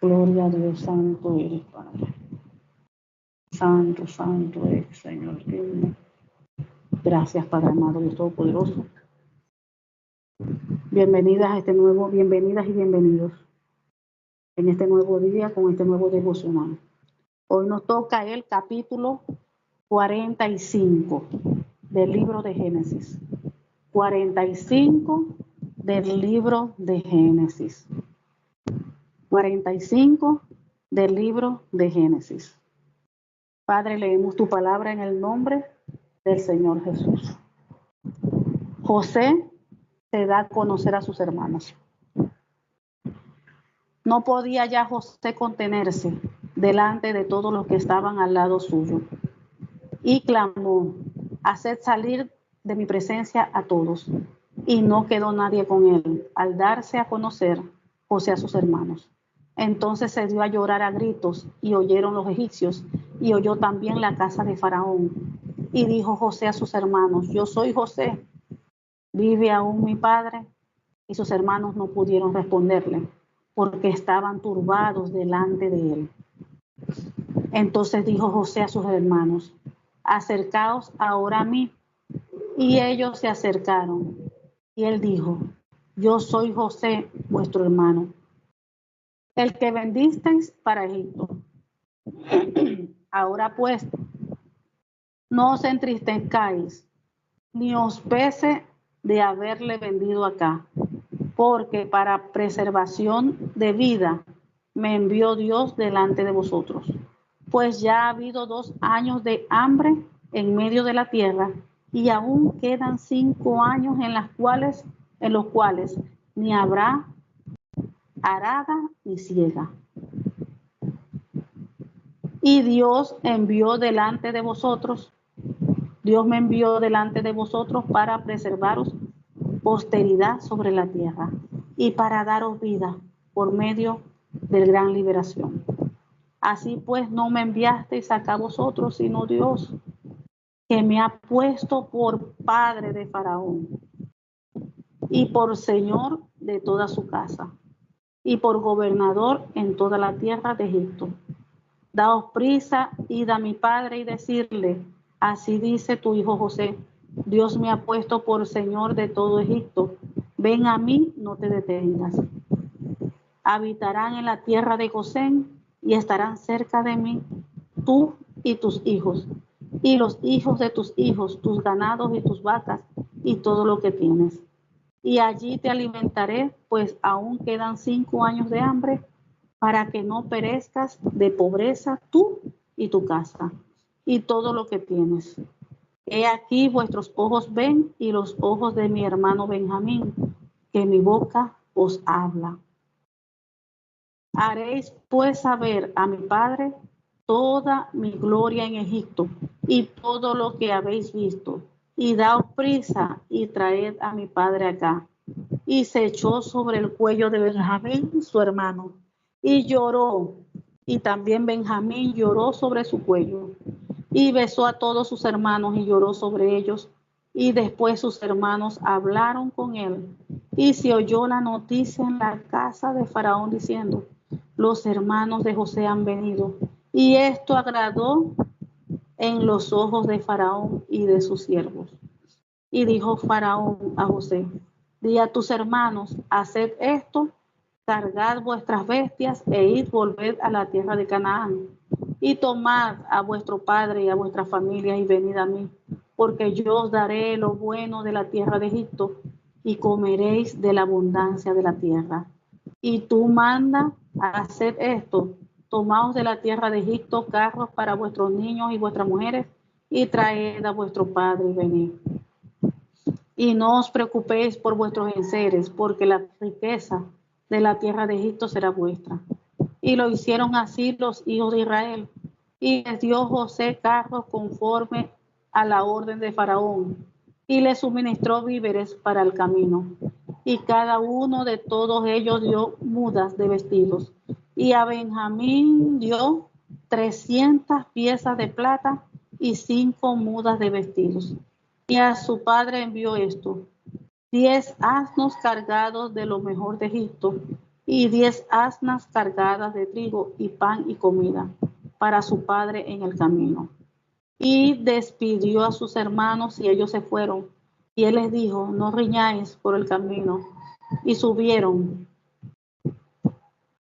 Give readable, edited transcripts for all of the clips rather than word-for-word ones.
Gloria a Dios, santo eres, Padre. Santo, santo es, Señor Dios. Gracias, Padre amado Dios Todopoderoso. Bienvenidas y bienvenidos en este nuevo día con este nuevo devocional. Hoy nos toca el capítulo 45 del libro de Génesis. 45 del libro de Génesis. 45 del libro de Génesis. Padre, leemos tu palabra en el nombre del Señor Jesús. José se da a conocer a sus hermanos. No podía ya José contenerse delante de todos los que estaban al lado suyo. Y clamó: haced salir de mi presencia a todos. Y no quedó nadie con él, al darse a conocer José a sus hermanos. Entonces se dio a llorar a gritos, y oyeron los egipcios, y oyó también la casa de Faraón. Y dijo José a sus hermanos: yo soy José, ¿vive aún mi padre? Y sus hermanos no pudieron responderle, porque estaban turbados delante de él. Entonces dijo José a sus hermanos: acercaos ahora a mí. Y ellos se acercaron. Y él dijo: yo soy José, vuestro hermano, el que vendisteis para Egipto. Ahora pues, no os entristezcáis, ni os pese de haberle vendido acá, porque para preservación de vida me envió Dios delante de vosotros. Pues ya ha habido 2 años de hambre en medio de la tierra, y aún quedan 5 años en los cuales ni habrá arada ni siega. Y Dios me envió delante de vosotros para preservaros posteridad sobre la tierra y para daros vida por medio de gran liberación. Así pues, no me enviasteis acá vosotros, sino Dios, que me ha puesto por padre de Faraón y por señor de toda su casa y por gobernador en toda la tierra de Egipto. Daos prisa, id a mi padre y decirle: así dice tu hijo José, Dios me ha puesto por señor de todo Egipto. Ven a mí, no te detengas. Habitarán en la tierra de Gosén y estarán cerca de mí, tú y tus hijos, y los hijos de tus hijos, tus ganados y tus vacas, y todo lo que tienes. Y allí te alimentaré, pues aún quedan 5 años de hambre, para que no perezcas de pobreza tú y tu casa, y todo lo que tienes. He aquí vuestros ojos ven, y los ojos de mi hermano Benjamín, que mi boca os habla. Haréis pues saber a mi padre toda mi gloria en Egipto, y todo lo que habéis visto, y daos prisa y traed a mi padre acá. Y se echó sobre el cuello de Benjamín, su hermano, y lloró, y también Benjamín lloró sobre su cuello, y besó a todos sus hermanos y lloró sobre ellos. Y después sus hermanos hablaron con él, y se oyó la noticia en la casa de Faraón diciendo: los hermanos de José han venido. Y esto agradó en los ojos de Faraón y de sus siervos. Y dijo Faraón a José: di a tus hermanos: haced esto, cargad vuestras bestias e id, volved a la tierra de Canaán, y tomad a vuestro padre y a vuestra familia y venid a mí, porque yo os daré lo bueno de la tierra de Egipto, y comeréis de la abundancia de la tierra. Y tú manda a hacer esto: tomaos de la tierra de Egipto carros para vuestros niños y vuestras mujeres, y traed a vuestro padre y venid. Y no os preocupéis por vuestros enseres, porque la riqueza de la tierra de Egipto será vuestra. Y lo hicieron así los hijos de Israel. Y les dio José carros conforme a la orden de Faraón, y les suministró víveres para el camino. Y cada uno de todos ellos dio mudas de vestidos. Y a Benjamín dio 300 piezas de plata y 5 mudas de vestidos. Y a su padre envió esto: 10 asnos cargados de lo mejor de Egipto, y 10 asnas cargadas de trigo y pan y comida para su padre en el camino. Y despidió a sus hermanos y ellos se fueron. Y él les dijo, no riñáis por el camino. Y subieron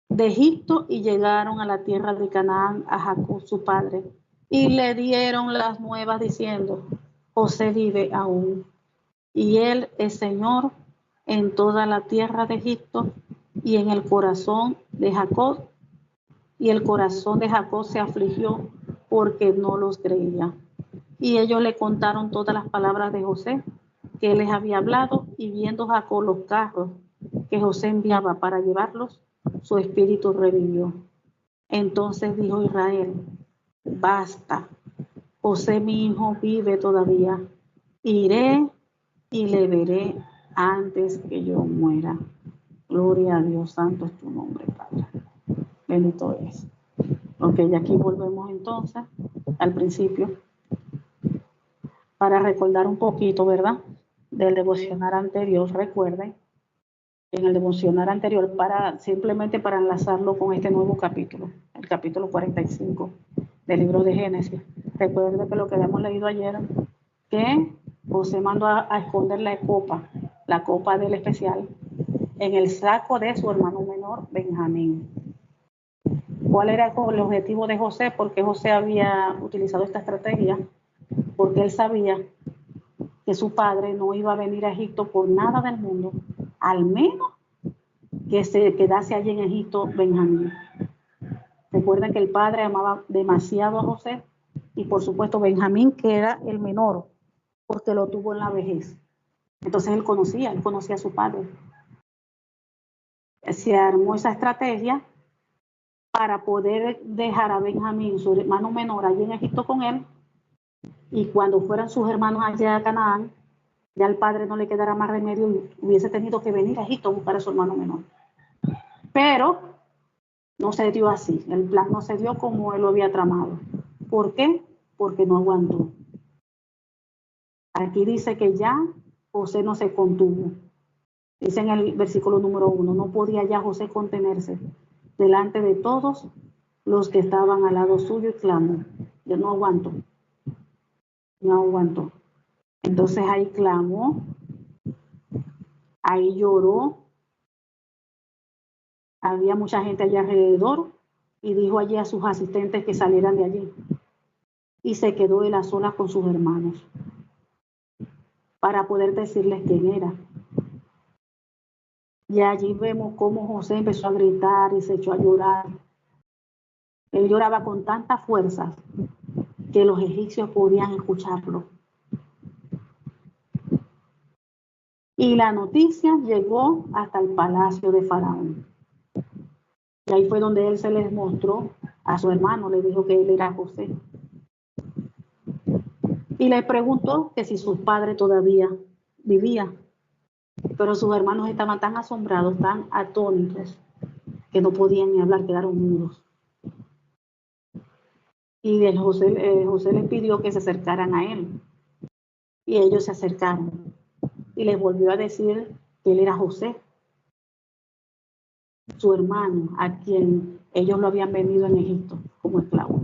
de Egipto y llegaron a la tierra de Canaán a Jacob su padre. Y le dieron las nuevas diciendo, José vive aún. Y él es Señor en toda la tierra de Egipto y en el corazón de Jacob. Y el corazón de Jacob se afligió porque no los creía. Y ellos le contaron todas las palabras de José que él les había hablado, y viendo Jacob los carros que José enviaba para llevarlos, su espíritu revivió. Entonces dijo Israel, basta, José mi hijo vive todavía, iré y le veré antes que yo muera. Gloria a Dios, santo es tu nombre, Padre. Bendito es. Ok, y aquí volvemos entonces al principio para recordar un poquito, ¿verdad? Del devocional anterior. Recuerden, en el devocional anterior, simplemente para enlazarlo con este nuevo capítulo, el capítulo 45 del libro de Génesis. Recuerden que lo que habíamos leído ayer, que José mandó a esconder la copa del especial, en el saco de su hermano menor, Benjamín. ¿Cuál era el objetivo de José? Porque José había utilizado esta estrategia, porque él sabía que su padre no iba a venir a Egipto por nada del mundo, al menos que se quedase allí en Egipto Benjamín. Recuerden que el padre amaba demasiado a José, y por supuesto Benjamín, que era el menor, porque lo tuvo en la vejez. Entonces él conocía a su padre. Se armó esa estrategia para poder dejar a Benjamín, su hermano menor, allí en Egipto con él, y cuando fueran sus hermanos allá a Canaán, ya al padre no le quedara más remedio y hubiese tenido que venir a Egipto a buscar a su hermano menor. Pero no se dio así, el plan no se dio como él lo había tramado. ¿Por qué? Porque no aguantó. Aquí dice que ya José no se contuvo. Dice en el versículo número 1, no podía ya José contenerse delante de todos los que estaban al lado suyo y clamó. Yo no aguanto. No aguantó. Entonces ahí clamó, ahí lloró. Había mucha gente allá alrededor y dijo allí a sus asistentes que salieran de allí. Y se quedó él a solas con sus hermanos para poder decirles quién era. Y allí vemos cómo José empezó a gritar y se echó a llorar. Él lloraba con tanta fuerza que los egipcios podían escucharlo. Y la noticia llegó hasta el palacio de Faraón. Y ahí fue donde él se les mostró a su hermano, le dijo que él era José. Y le preguntó que si su padre todavía vivía. Pero sus hermanos estaban tan asombrados, tan atónitos, que no podían ni hablar, quedaron mudos. Y José les pidió que se acercaran a él. Y ellos se acercaron. Y les volvió a decir que él era José, su hermano, a quien ellos lo habían vendido en Egipto como esclavo.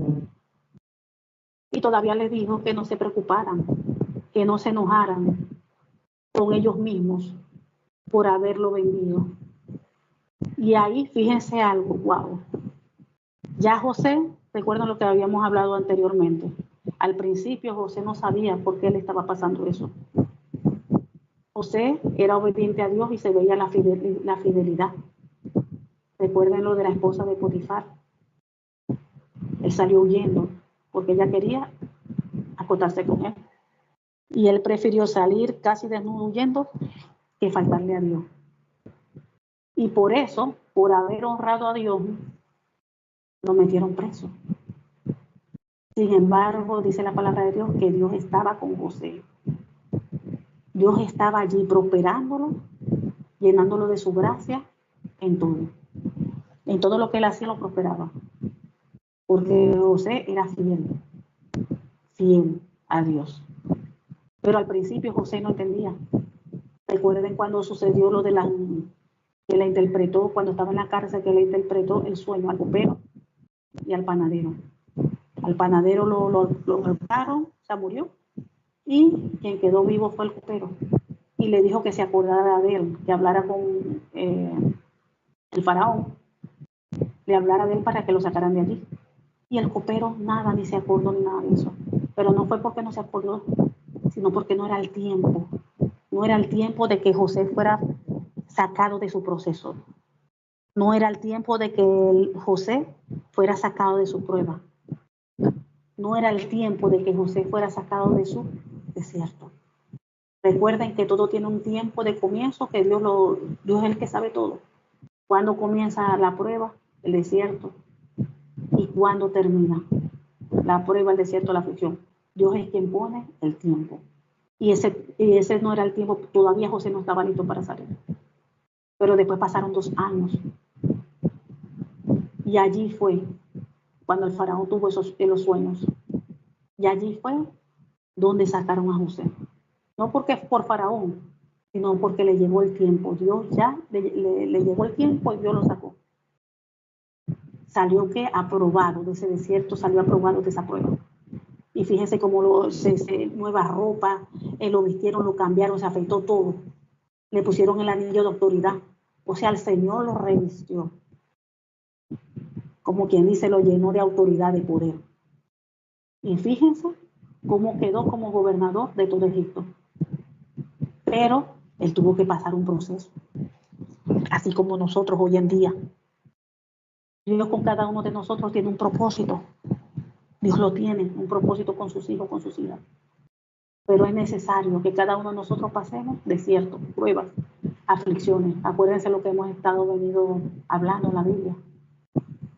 Y todavía les dijo que no se preocuparan, que no se enojaran con ellos mismos por haberlo vendido. Y ahí fíjense algo, wow. Ya José, recuerdan lo que habíamos hablado anteriormente. Al principio José no sabía por qué le estaba pasando eso. José era obediente a Dios y se veía la fidelidad. Recuerden lo de la esposa de Potifar. Él salió huyendo porque ella quería acotarse con él. Y él prefirió salir casi desnudo huyendo que faltarle a Dios. Y por eso, por haber honrado a Dios, lo metieron preso. Sin embargo, dice la palabra de Dios que Dios estaba con José. Dios estaba allí prosperándolo, llenándolo de su gracia en todo. En todo lo que él hacía lo prosperaba. Porque José era fiel a Dios. Pero al principio José no entendía. Recuerden cuando sucedió lo de que le interpretó cuando estaba en la cárcel, que le interpretó el sueño al copero y al panadero. Al panadero lo golpearon, o sea, murió, y quien quedó vivo fue el copero. Y le dijo que se acordara de él, que hablara con el faraón, le hablara de él para que lo sacaran de allí. Y el copero nada, ni se acordó ni nada de eso. Pero no fue porque no se acordó, sino porque no era el tiempo. No era el tiempo de que José fuera sacado de su proceso. No era el tiempo de que José fuera sacado de su prueba. No era el tiempo de que José fuera sacado de su desierto. Recuerden que todo tiene un tiempo de comienzo, que Dios es el que sabe todo. Cuándo comienza la prueba, el desierto, y cuándo termina la prueba, el desierto, la aflicción. Dios es quien pone el tiempo. Y ese no era el tiempo, todavía José no estaba listo para salir. Pero después pasaron 2 años. Y allí fue cuando el faraón tuvo los sueños. Y allí fue donde sacaron a José. No porque por faraón, sino porque le llegó el tiempo. Dios ya le llegó el tiempo y Dios lo sacó. Salió que aprobado de ese desierto, salió aprobado de esa prueba. Y fíjense cómo nueva ropa, lo vistieron, lo cambiaron, se afeitó todo. Le pusieron el anillo de autoridad. O sea, el Señor lo revistió. Como quien dice, lo llenó de autoridad, de poder. Y fíjense cómo quedó como gobernador de todo Egipto. Pero él tuvo que pasar un proceso. Así como nosotros hoy en día. Dios con cada uno de nosotros tiene un propósito. Dios lo tiene, un propósito con sus hijos, con sus hijas. Pero es necesario que cada uno de nosotros pasemos desiertos, pruebas, aflicciones. Acuérdense lo que hemos venido hablando en la Biblia.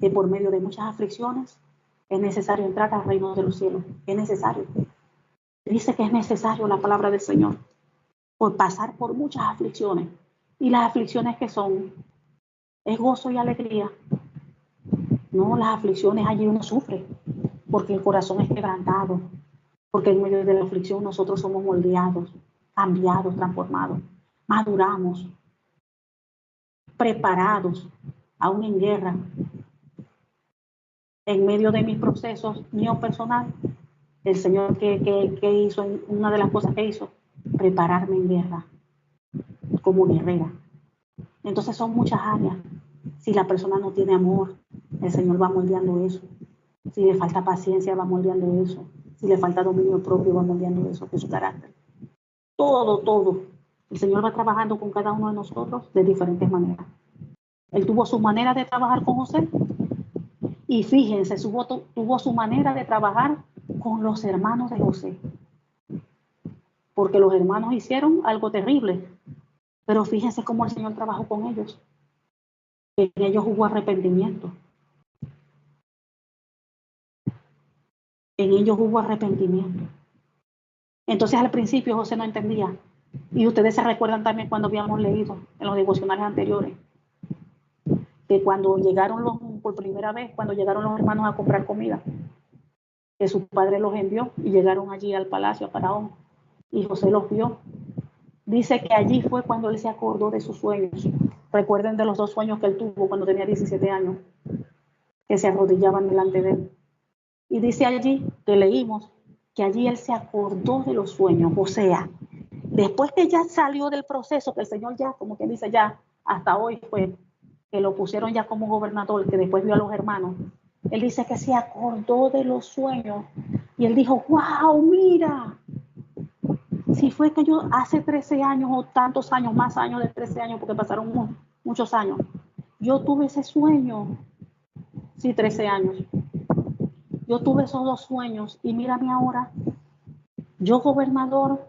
Que por medio de muchas aflicciones es necesario entrar al reino de los cielos. Es necesario. Dice que es necesario la palabra del Señor. Por pasar por muchas aflicciones. Y las aflicciones que son, es gozo y alegría. No, las aflicciones allí uno sufre, porque el corazón es quebrantado, porque en medio de la aflicción nosotros somos moldeados, cambiados, transformados, maduramos, preparados, aún en guerra. En medio de mis procesos mío personal, el Señor que hizo, una de las cosas que hizo, prepararme en guerra, como guerrera. Entonces son muchas áreas. Si la persona no tiene amor, el Señor va moldeando eso. Si le falta paciencia, va moldeando eso. Si le falta dominio propio, va moldeando eso, que su carácter. Todo. El Señor va trabajando con cada uno de nosotros de diferentes maneras. Él tuvo su manera de trabajar con José. Y fíjense, tuvo su manera de trabajar con los hermanos de José. Porque los hermanos hicieron algo terrible. Pero fíjense cómo el Señor trabajó con ellos. En ellos hubo arrepentimiento. En ellos hubo arrepentimiento. Entonces al principio José no entendía. Y ustedes se recuerdan también cuando habíamos leído en los devocionales anteriores, que cuando llegaron por primera vez, cuando llegaron los hermanos a comprar comida, que su padre los envió y llegaron allí al palacio, a Faraón, y José los vio. Dice que allí fue cuando él se acordó de sus sueños. Recuerden de los 2 sueños que él tuvo cuando tenía 17 años, que se arrodillaban delante de él. Y dice allí, que leímos, que allí él se acordó de los sueños. O sea, después que ya salió del proceso, que el Señor ya, como quien dice, ya hasta hoy fue, que lo pusieron ya como gobernador, que después vio a los hermanos, él dice que se acordó de los sueños. Y él dijo, wow, mira, si fue que yo hace 13 años o tantos años, más años de 13 años, porque pasaron muchos años, yo tuve ese sueño. Sí, 13 años. Yo tuve esos 2 sueños y mírame ahora, yo gobernador,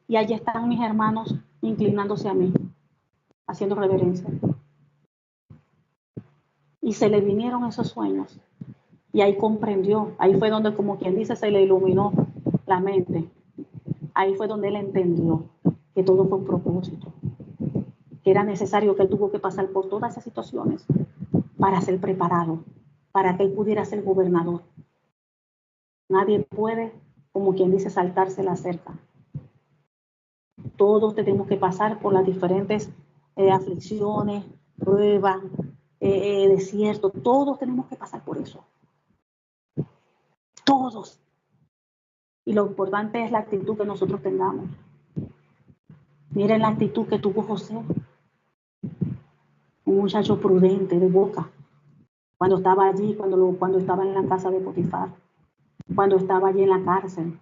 y allí están mis hermanos inclinándose a mí, haciendo reverencia. Y se le vinieron esos sueños. Y ahí comprendió, ahí fue donde, como quien dice, se le iluminó la mente. Ahí fue donde él entendió que todo fue un propósito, que era necesario, que él tuvo que pasar por todas esas situaciones para ser preparado, para que él pudiera ser gobernador. Nadie puede, como quien dice, saltarse la cerca. Todos tenemos que pasar por las diferentes aflicciones, prueba, desierto, todos tenemos que pasar por eso. Todos. Y lo importante es la actitud que nosotros tengamos. Miren la actitud que tuvo José, un muchacho prudente de boca, cuando estaba allí, cuando estaba en la casa de Potifar, cuando estaba allí en la cárcel.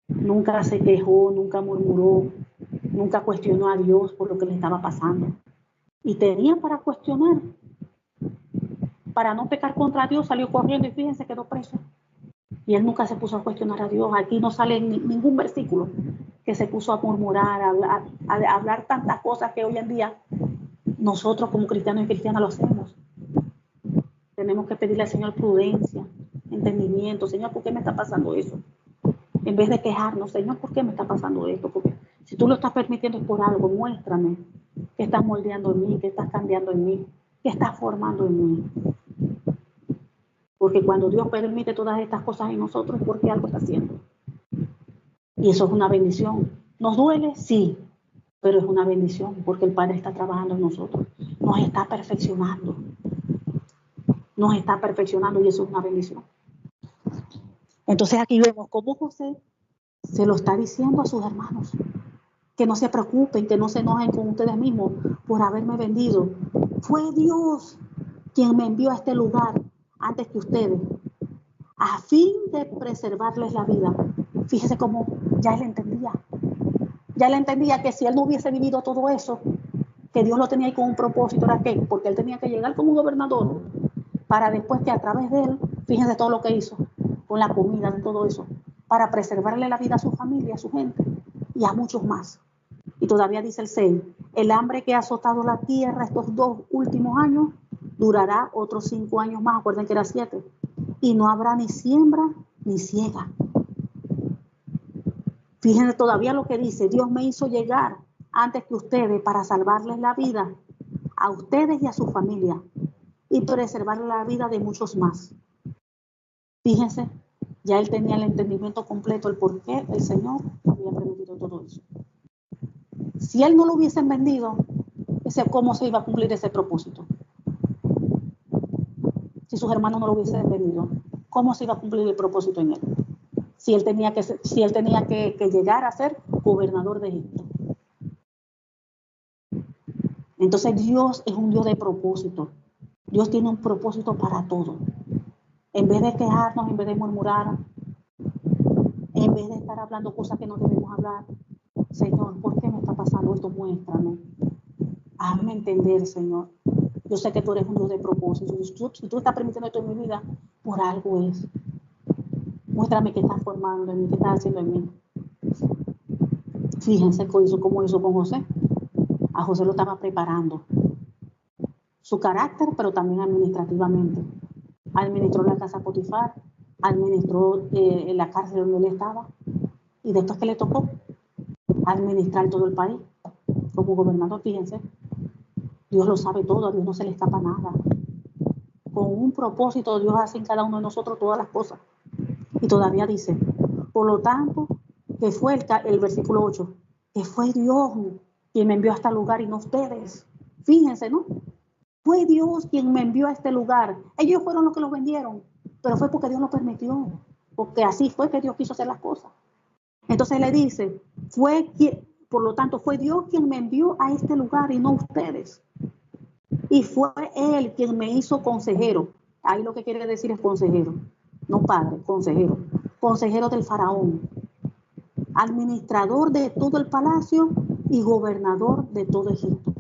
Nunca se quejó, nunca murmuró, nunca cuestionó a Dios por lo que le estaba pasando. Y tenía para cuestionar, para no pecar contra Dios, salió corriendo y fíjense, quedó preso. Y él nunca se puso a cuestionar a Dios. Aquí no sale ningún versículo que se puso a murmurar, a hablar tantas cosas que hoy en día nosotros como cristianos y cristianas lo hacemos. Tenemos que pedirle al Señor prudencia, entendimiento. Señor, ¿por qué me está pasando eso? En vez de quejarnos, Señor, ¿por qué me está pasando esto? Porque si tú lo estás permitiendo es por algo. Muéstrame qué estás moldeando en mí, qué estás cambiando en mí, qué estás formando en mí. Porque cuando Dios permite todas estas cosas en nosotros, es porque algo está haciendo. Y eso es una bendición. ¿Nos duele? Sí, pero es una bendición porque el Padre está trabajando en nosotros. Nos está perfeccionando. Nos está perfeccionando y eso es una bendición. Entonces aquí vemos cómo José se lo está diciendo a sus hermanos. Que no se preocupen, que no se enojen con ustedes mismos por haberme vendido. Fue Dios quien me envió a este lugar antes que ustedes, a fin de preservarles la vida. Fíjese cómo ya él entendía. Ya él entendía que si él no hubiese vivido todo eso, que Dios lo tenía ahí con un propósito, ¿era qué? Porque él tenía que llegar como gobernador para después que a través de él, fíjense todo lo que hizo, con la comida, de todo eso, para preservarle la vida a su familia, a su gente y a muchos más. Y todavía dice el 6, el hambre que ha azotado la tierra estos 2 últimos años durará otros 5 años más, acuerden que era 7, y no habrá ni siembra ni siega. Fíjense todavía lo que dice, Dios me hizo llegar antes que ustedes para salvarles la vida a ustedes y a su familia y preservar la vida de muchos más. Fíjense, ya él tenía el entendimiento completo, el por qué el Señor había permitido todo eso. Si él no lo hubiesen vendido, ¿cómo se iba a cumplir ese propósito? Si sus hermanos no lo hubiesen vendido, ¿cómo se iba a cumplir el propósito en él? Si él tenía que llegar a ser gobernador de Egipto. Entonces Dios es un Dios de propósito. Dios tiene un propósito para todo. En vez de quejarnos, en vez de murmurar, en vez de estar hablando cosas que no debemos hablar, Señor, ¿por qué me está pasando esto? Muéstrame. Hazme entender, Señor. Yo sé que tú eres un Dios de propósito. Si tú estás permitiendo esto en mi vida, por algo es. Muéstrame qué estás formando en mí, qué estás haciendo en mí. Fíjense cómo hizo con José. A José lo estaba preparando. Su carácter, pero también administrativamente. Administró la casa Potifar, administró la cárcel donde él estaba. Y después que le tocó administrar todo el país como gobernador, fíjense. Dios lo sabe todo, a Dios no se le escapa nada. Con un propósito, Dios hace en cada uno de nosotros todas las cosas. Y todavía dice, por lo tanto, que fue el versículo 8, que fue Dios quien me envió a este lugar y no ustedes. Fíjense, ¿no? Fue Dios quien me envió a este lugar. Ellos fueron los que los vendieron, pero fue porque Dios lo permitió, porque así fue que Dios quiso hacer las cosas. Entonces le dice, por lo tanto, fue Dios quien me envió a este lugar y no ustedes. Y fue Él quien me hizo consejero. Ahí lo que quiere decir es consejero, no padre, consejero. Consejero del faraón, administrador de todo el palacio y gobernador de todo Egipto.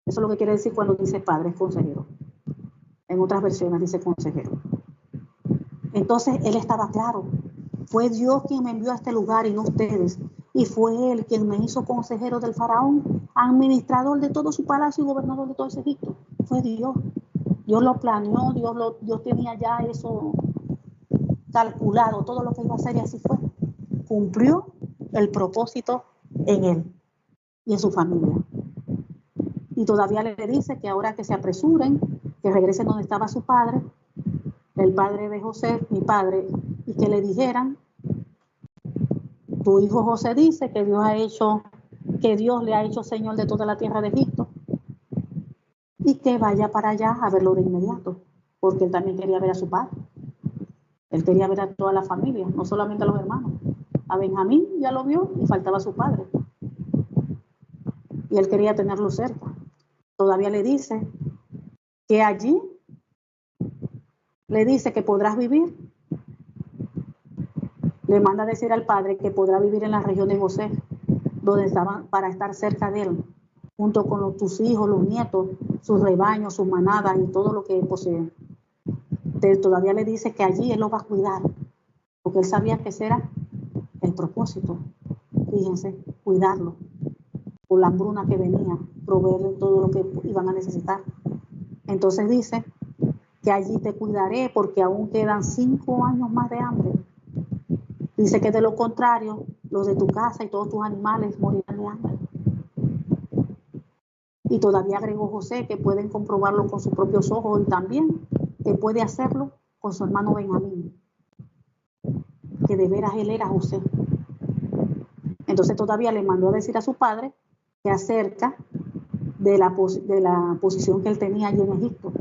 Eso es lo que quiere decir cuando dice padre, es consejero. En otras versiones dice consejero. Entonces él estaba claro. Fue Dios quien me envió a este lugar y no ustedes. Y fue Él quien me hizo consejero del faraón, administrador de todo su palacio y gobernador de todo ese Egipto. Fue Dios. Dios lo planeó, Dios tenía ya eso calculado, todo lo que iba a hacer y así fue. Cumplió el propósito en él y en su familia. Y todavía le dice que ahora que se apresuren, que regresen donde estaba su padre, el padre de José, mi padre, y que le dijeran, tu hijo José dice que Dios ha hecho que Dios le ha hecho Señor de toda la tierra de Egipto y que vaya para allá a verlo de inmediato, porque él también quería ver a su padre. Él quería ver a toda la familia, no solamente a los hermanos. A Benjamín ya lo vio y faltaba su padre. Y él quería tenerlo cerca. Todavía le dice que allí, le dice que podrás vivir. Le manda a decir al padre que podrá vivir en la región de José, donde estaban, para estar cerca de él, junto con tus hijos, los nietos, sus rebaños, sus manadas y todo lo que él posee. Todavía le dice que allí él lo va a cuidar, porque él sabía que ese era el propósito. Fíjense, cuidarlo, por la hambruna que venía, proveerle todo lo que iban a necesitar. Entonces dice que allí te cuidaré porque aún quedan 5 años más de hambre. Dice que de lo contrario, los de tu casa y todos tus animales morirán de hambre. Y todavía agregó José que pueden comprobarlo con sus propios ojos y también que puede hacerlo con su hermano Benjamín, que de veras él era José. Entonces todavía le mandó a decir a su padre que acerca de la posición que él tenía allí en Egipto,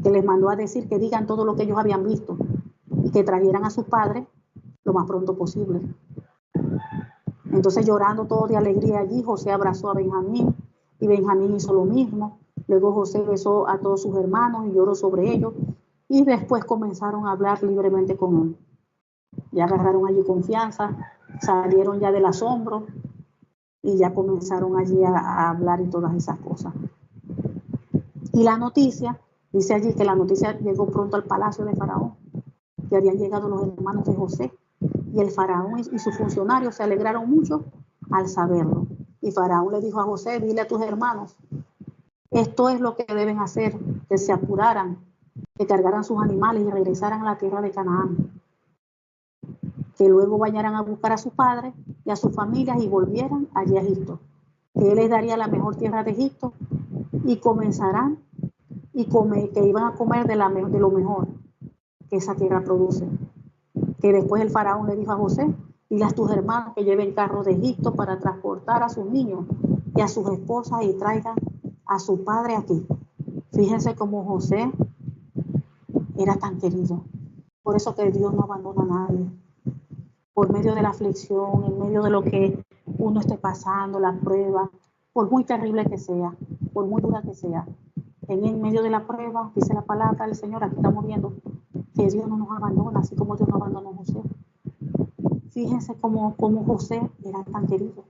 que les mandó a decir que digan todo lo que ellos habían visto y que trajeran a su padre lo más pronto posible. Entonces, llorando todo de alegría allí, José abrazó a Benjamín y Benjamín hizo lo mismo. Luego José besó a todos sus hermanos y lloró sobre ellos y después comenzaron a hablar libremente con él. Ya agarraron allí confianza, salieron ya del asombro y ya comenzaron allí a hablar y todas esas cosas. Y la noticia, dice allí que la noticia llegó pronto al palacio de Faraón, que habían llegado los hermanos de José. Y el faraón y sus funcionarios se alegraron mucho al saberlo. Y Faraón le dijo a José, dile a tus hermanos, esto es lo que deben hacer, que se apuraran, que cargaran sus animales y regresaran a la tierra de Canaán. Que luego vayan a buscar a su padre y a sus familias y volvieran allí a Egipto. Que él les daría la mejor tierra de Egipto y comenzarán y que iban a comer de lo mejor que esa tierra produce. Que después el faraón le dijo a José, dile a tus hermanos que lleven carros de Egipto para transportar a sus niños y a sus esposas y traigan a su padre aquí. Fíjense cómo José era tan querido. Por eso que Dios no abandona a nadie. Por medio de la aflicción, en medio de lo que uno esté pasando, la prueba, por muy terrible que sea, por muy dura que sea, en medio de la prueba, dice la palabra del Señor, aquí estamos viendo que Dios no nos abandona, así como Dios no abandonó a José. Fíjense cómo José era tan querido.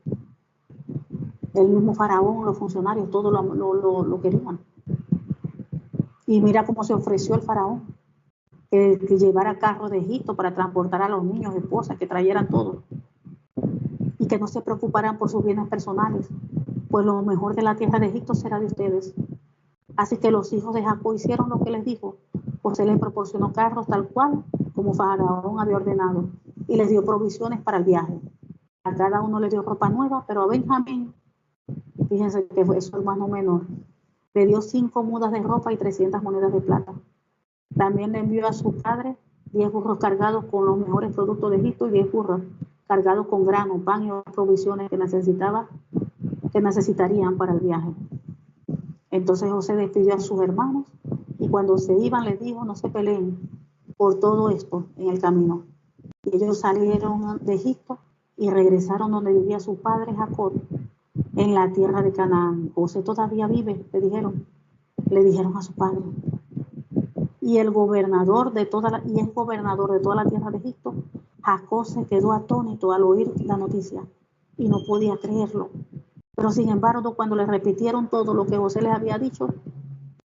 El mismo faraón, los funcionarios, todos lo querían. Y mira cómo se ofreció el faraón, que llevara carros de Egipto para transportar a los niños, esposas, que trajeran todo. Y que no se preocuparan por sus bienes personales, pues lo mejor de la tierra de Egipto será de ustedes. Así que los hijos de Jacob hicieron lo que les dijo, pues él les proporcionó carros tal cual como Faraón había ordenado, y les dio provisiones para el viaje. A cada uno le dio ropa nueva, pero a Benjamín, fíjense que fue su hermano menor, le dio 5 mudas de ropa y 300 monedas de plata. También le envió a su padre 10 burros cargados con los mejores productos de Egipto y 10 burros cargados con grano, pan y otras provisiones que necesitarían para el viaje. Entonces José despidió a sus hermanos y cuando se iban les dijo, no se peleen por todo esto en el camino. Y ellos salieron de Egipto y regresaron donde vivía su padre Jacob, en la tierra de Canaán. José todavía vive, le dijeron a su padre. Y el gobernador de toda la tierra de Egipto, Jacob se quedó atónito al oír la noticia y no podía creerlo. Pero sin embargo, cuando le repitieron todo lo que José les había dicho,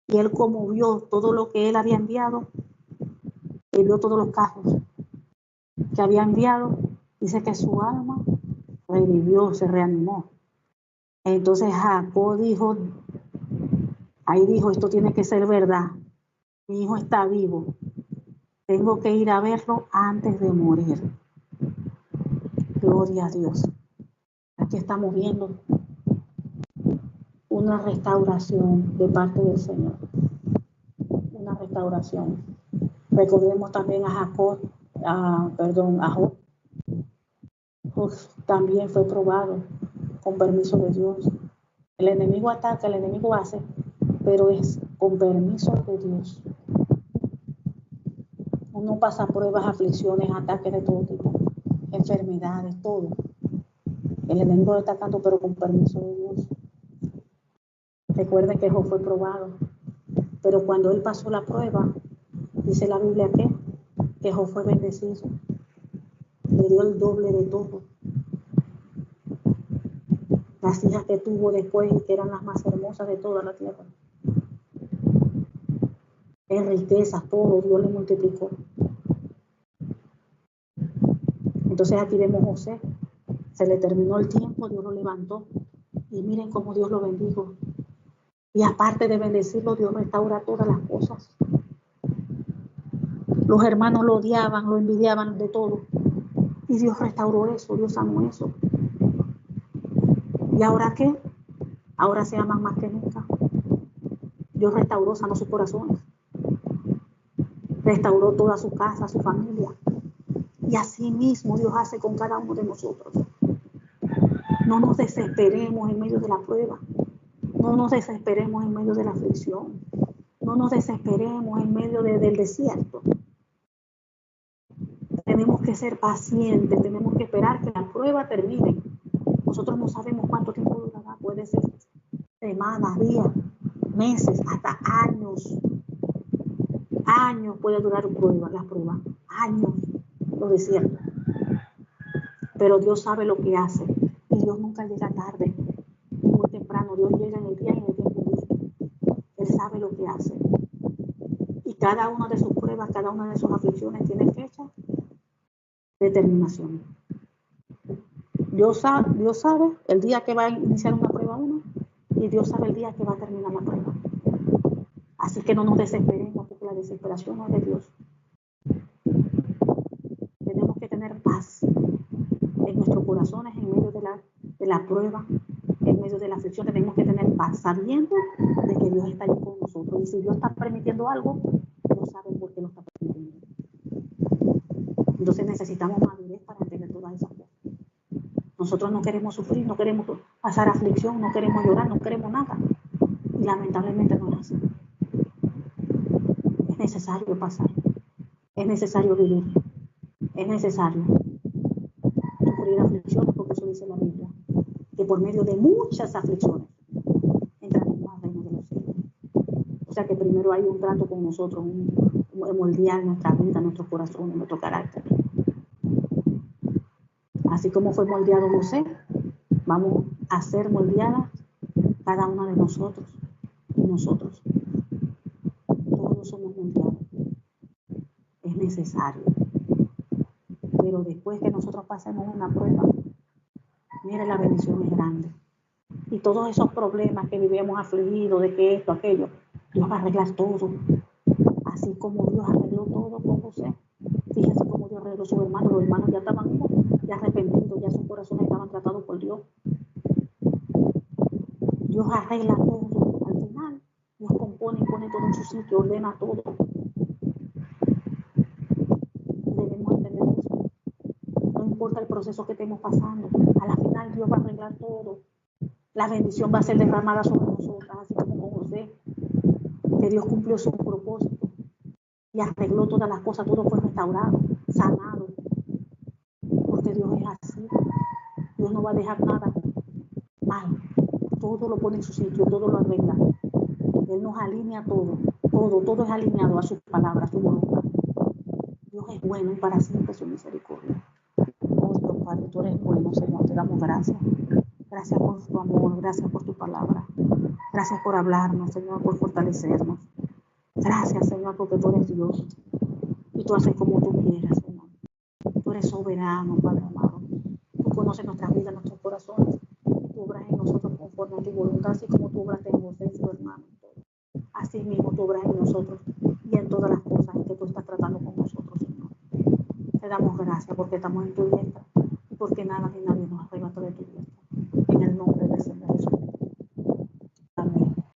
y él como vio todo lo que él había enviado, y vio todos los carros que había enviado, dice que su alma revivió, se reanimó. Entonces Jacob dijo, esto tiene que ser verdad. Mi hijo está vivo. Tengo que ir a verlo antes de morir. Gloria a Dios. Aquí estamos viendo una restauración de parte del Señor. Una restauración. Recordemos también a Job. También fue probado con permiso de Dios. El enemigo ataca, el enemigo hace, pero es con permiso de Dios. Uno pasa pruebas, aflicciones, ataques de todo tipo, enfermedades, todo. El enemigo está atacando, pero con permiso de Dios. Recuerden que Job fue probado, pero cuando él pasó la prueba, dice la Biblia que Job fue bendecido. Le dio el doble de todo. Las hijas que tuvo después, que eran las más hermosas de toda la tierra. En riquezas, todo Dios le multiplicó. Entonces aquí vemos a José. Se le terminó el tiempo, Dios lo levantó. Y miren cómo Dios lo bendijo. Y aparte de bendecirlo, Dios restaura todas las cosas. Los hermanos lo odiaban, lo envidiaban de todo. Y Dios restauró eso, Dios sanó eso. ¿Y ahora qué? Ahora se aman más que nunca. Dios restauró, sanó sus corazones. Restauró toda su casa, su familia. Y así mismo Dios hace con cada uno de nosotros. No nos desesperemos en medio de la prueba. No nos desesperemos en medio de la aflicción. No nos desesperemos en medio del desierto. Tenemos que ser pacientes, tenemos que esperar que la prueba termine. Nosotros no sabemos cuánto tiempo durará, puede ser semanas, días, meses, hasta años. Años puede durar las pruebas, años, los desiertos. Pero Dios sabe lo que hace y Dios nunca llega tarde, ni muy temprano. Dios llega en el día y en el tiempo justo. Él sabe lo que hace. Y cada una de sus pruebas, cada una de sus aflicciones tiene fecha de terminación. Dios sabe el día que va a iniciar una prueba uno y Dios sabe el día que va a terminar la prueba. Así que no nos desesperemos porque la desesperación no es de Dios. Tenemos que tener paz en nuestros corazones en medio de la prueba, en medio de la aflicción. Tenemos que tener paz sabiendo de que Dios está ahí con nosotros. Y si Dios está permitiendo algo, no saben por qué lo está permitiendo. Entonces necesitamos madurez para entender todas esas cosas. Nosotros no queremos sufrir, no queremos pasar aflicción, no queremos llorar, no queremos nada. Y lamentablemente no es así. Es necesario pasar, es necesario vivir, es necesario sufrir aflicciones, porque eso dice la Biblia, que por medio de muchas aflicciones entraremos al reino de los cielos. O sea que primero hay un trato con nosotros, un moldear nuestra vida, nuestros corazones, nuestro carácter. Así como fue moldeado José, vamos a ser moldeadas cada una de nosotros y nosotros. Todos somos moldeados. Es necesario. Pero después que nosotros pasemos una prueba, mire, la bendición es grande. Y todos esos problemas que vivíamos afligidos, de que esto, aquello, Dios va a arreglar todo. Así como Dios arregló todo con José. Fíjense cómo Dios arregló a sus hermanos. Los hermanos ya estaban ya arrepentidos, ya sus corazones estaban tratados por Dios. Dios arregla todo. Al final, Dios compone y pone todo en su sitio, ordena todo. Debemos entender eso. No importa el proceso que estemos pasando, a la final Dios va a arreglar todo. La bendición va a ser derramada sobre nosotras, así como con José, que Dios cumplió su propósito y arregló todas las cosas, todo fue restaurado, sanado, porque Dios es así. Dios no va a dejar nada mal, todo lo pone en su sitio, todo lo arregla. Él nos alinea todo es alineado a sus palabras, a su voluntad. Dios es bueno y para siempre su misericordia. Oh Dios Padre, tú eres bueno, Señor, te damos gracias. Gracias por tu amor, gracias por tu palabra. Gracias por hablarnos, Señor, por fortalecernos. Gracias, Señor, porque tú eres Dios y tú haces como tú quieras, Señor. Tú eres soberano, Padre amado. Tú conoces nuestras vidas, nuestros corazones. Tú obras en nosotros conforme a tu voluntad, así como tú obras en José y su hermano. Así mismo tú obras en nosotros y en todas las cosas en que tú estás tratando con nosotros, Señor. Te damos gracias porque estamos en tu diestra y porque nada ni nadie nos arrebata de tu diestra. En el nombre del Señor Jesús.